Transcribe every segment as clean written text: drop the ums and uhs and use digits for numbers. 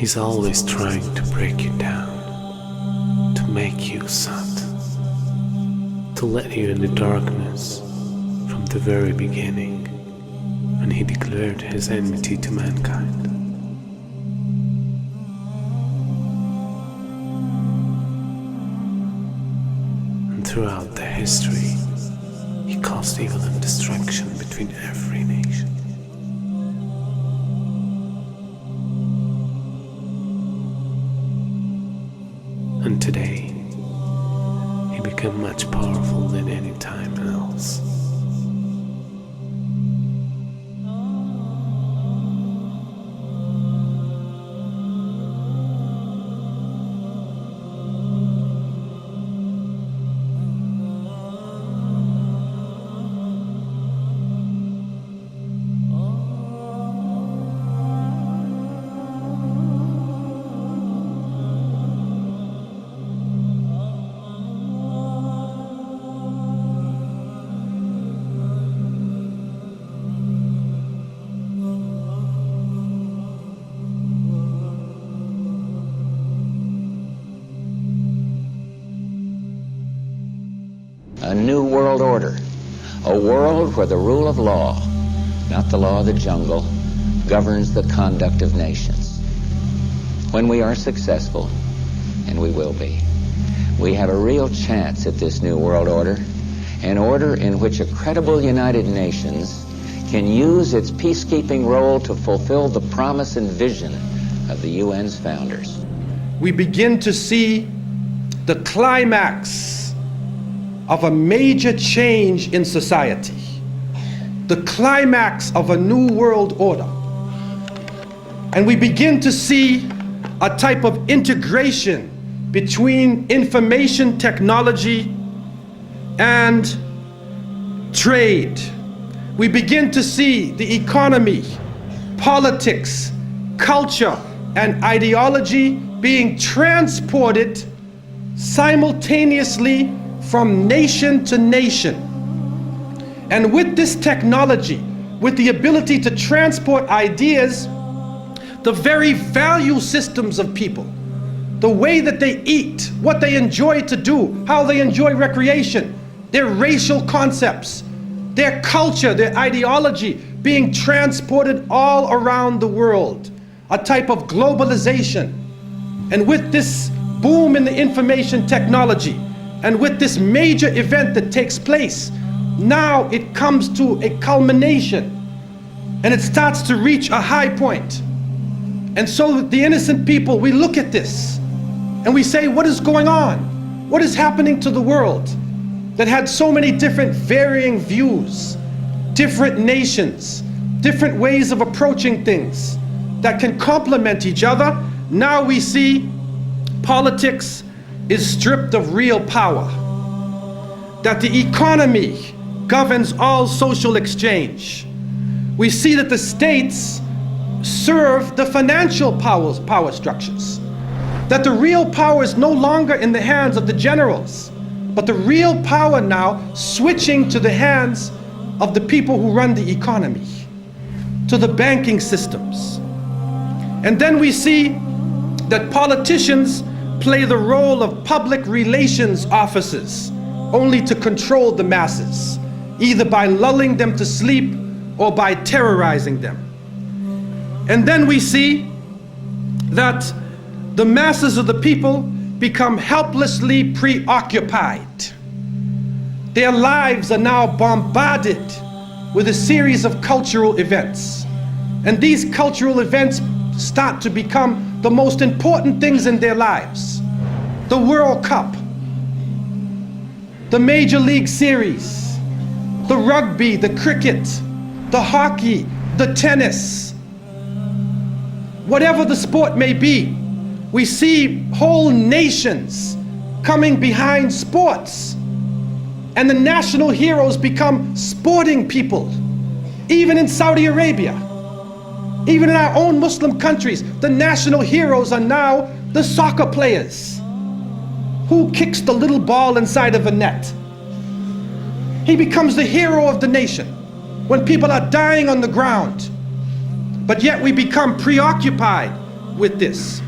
He's always trying to break you down, to make you sad, to let you in the darkness from the very beginning, when he declared his enmity to mankind. And throughout the history, he caused evil and destruction between every nation. And today, he became much powerful than any time else. A new world order, a world where the rule of law, not the law of the jungle, governs the conduct of nations. When we are successful, and we will be, we have a real chance at this new world order, an order in which a credible United Nations can use its peacekeeping role to fulfill the promise and vision of the UN's founders. We begin to see the climax of a major change in society, the climax of a new world order. And we begin to see a type of integration between information technology and trade. We begin to see the economy, politics, culture, and ideology being transported simultaneously from nation to nation. And with this technology, with the ability to transport ideas, the very value systems of people, the way that they eat, what they enjoy to do, how they enjoy recreation, their racial concepts, their culture, their ideology being transported all around the world, a type of globalization. And with this boom in the information technology, and with this major event that takes place, now it comes to a culmination and it starts to reach a high point. And so the innocent people, we look at this and we say, what is going on? What is happening to the world that had so many different varying views, different nations, different ways of approaching things that can complement each other? Now we see politics is stripped of real power, that the economy governs all social exchange. We see that the states serve the financial power structures, that the real power is no longer in the hands of the generals, but the real power now switching to the hands of the people who run the economy, to the banking systems. And then we see that politicians play the role of public relations officers only to control the masses, either by lulling them to sleep or by terrorizing them. And then we see that the masses of the people become helplessly preoccupied. Their lives are now bombarded with a series of cultural events. And these cultural events start to become the most important things in their lives. The World Cup, the Major League Series, the rugby, the cricket, the hockey, the tennis. Whatever the sport may be, we see whole nations coming behind sports. And the national heroes become sporting people. Even in Saudi Arabia, even in our own Muslim countries, the national heroes are now the soccer players. Who kicks the little ball inside of a net? He becomes the hero of the nation when people are dying on the ground. But yet we become preoccupied with this.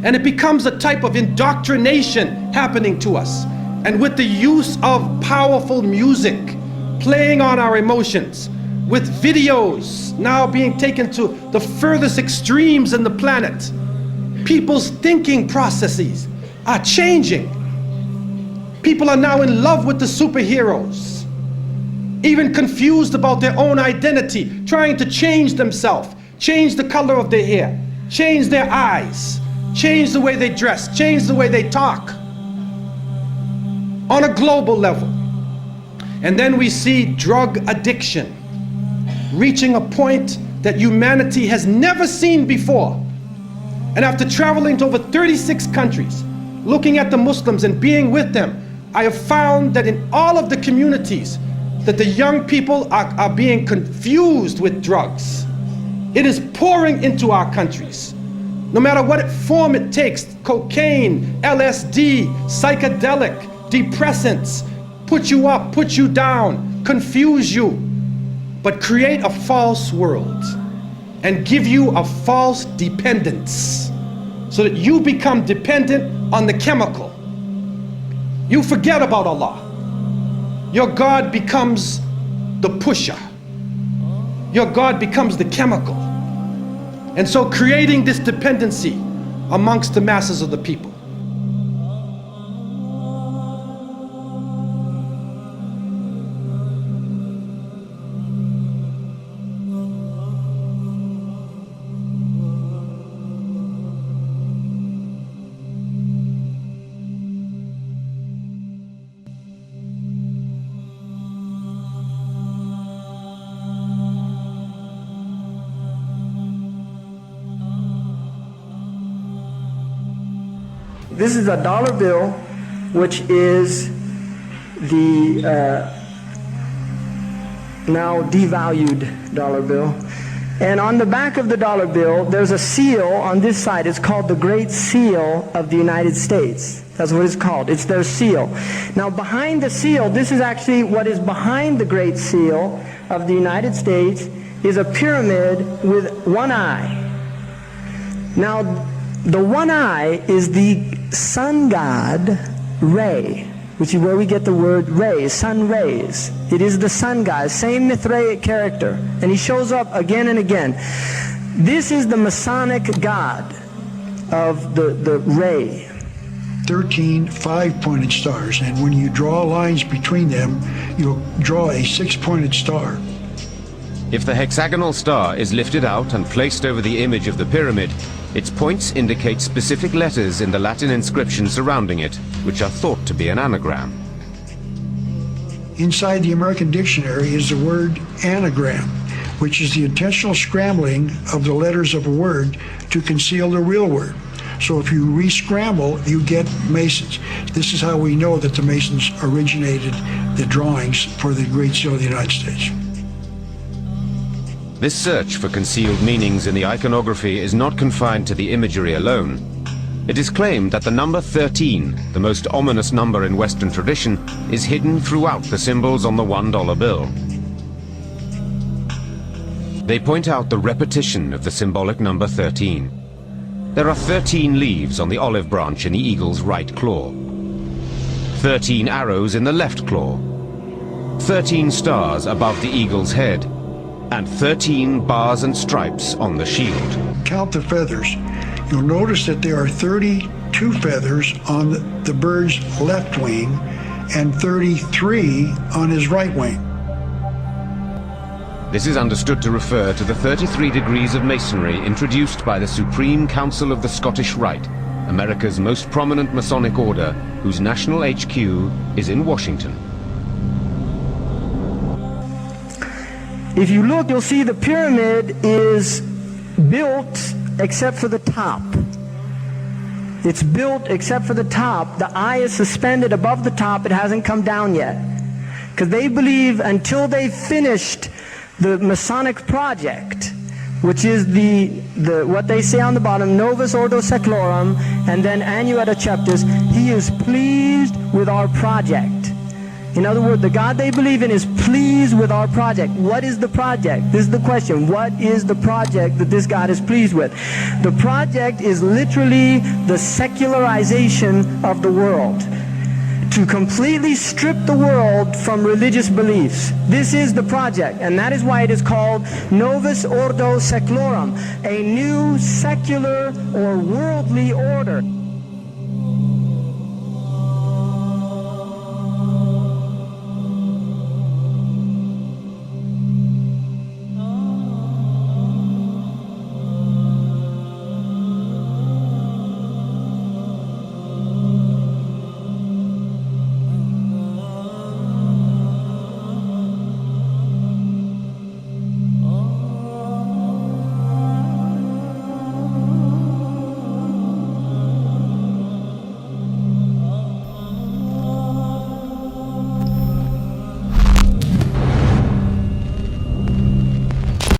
And it becomes a type of indoctrination happening to us. And with the use of powerful music, playing on our emotions, with videos now being taken to the furthest extremes in the planet, people's thinking processes are changing. People are now in love with the superheroes, even confused about their own identity, trying to change themselves, change the color of their hair, change their eyes, change the way they dress, change the way they talk on a global level. And then we see drug addiction reaching a point that humanity has never seen before. And after traveling to over 36 countries, looking at the Muslims and being with them, I have found that in all of the communities that the young people are being confused with drugs. It is pouring into our countries. No matter what form it takes, cocaine, LSD, psychedelic, depressants, put you up, put you down, confuse you, but create a false world and give you a false dependence so that you become dependent on the chemical. You forget about Allah. Your God becomes the pusher. Your God becomes the chemical. And so creating this dependency amongst the masses of the people. This is a dollar bill, which is the now devalued dollar bill. And on the back of the dollar bill, there's a seal on this side. It's called the Great Seal of the United States. That's what it's called. It's their seal. Now behind the seal, this is actually what is behind the Great Seal of the United States, is a pyramid with one eye. Now the one eye is the sun god Re, which is where we get the word ray, sun rays. It is the sun god, same Mithraic character, and he shows up again and again. This is the Masonic god of the ray. 13 5-pointed stars, and when you draw lines between them, you'll draw a 6-pointed star. If the hexagonal star is lifted out and placed over the image of the pyramid, its points indicate specific letters in the Latin inscription surrounding it, which are thought to be an anagram. Inside the American dictionary is the word anagram, which is the intentional scrambling of the letters of a word to conceal the real word. So if you re-scramble, you get Masons. This is how we know that the Masons originated the drawings for the Great Seal of the United States. This search for concealed meanings in the iconography is not confined to the imagery alone. It is claimed that the number 13, the most ominous number in Western tradition, is hidden throughout the symbols on the $1 bill. They point out the repetition of the symbolic number 13. There are 13 leaves on the olive branch in the eagle's right claw, 13 arrows in the left claw, 13 stars above the eagle's head, and 13 bars and stripes on the shield. Count the feathers. You'll notice that there are 32 feathers on the bird's left wing and 33 on his right wing. This is understood to refer to the 33 degrees of masonry introduced by the Supreme Council of the Scottish Rite, America's most prominent Masonic order, whose national HQ is in Washington. If you look, you'll see the pyramid is built except for the top. It's built except for the top. The eye is suspended above the top. It hasn't come down yet. Because they believe until they've finished the Masonic project, which is what they say on the bottom, Novus Ordo Seclorum, and then Annueta Chapters, he is pleased with our project. In other words, the God they believe in is pleased with our project. What is the project? This is the question. What is the project that this God is pleased with? The project is literally the secularization of the world. To completely strip the world from religious beliefs. This is the project, and that is why it is called Novus Ordo Seclorum, a new secular or worldly order.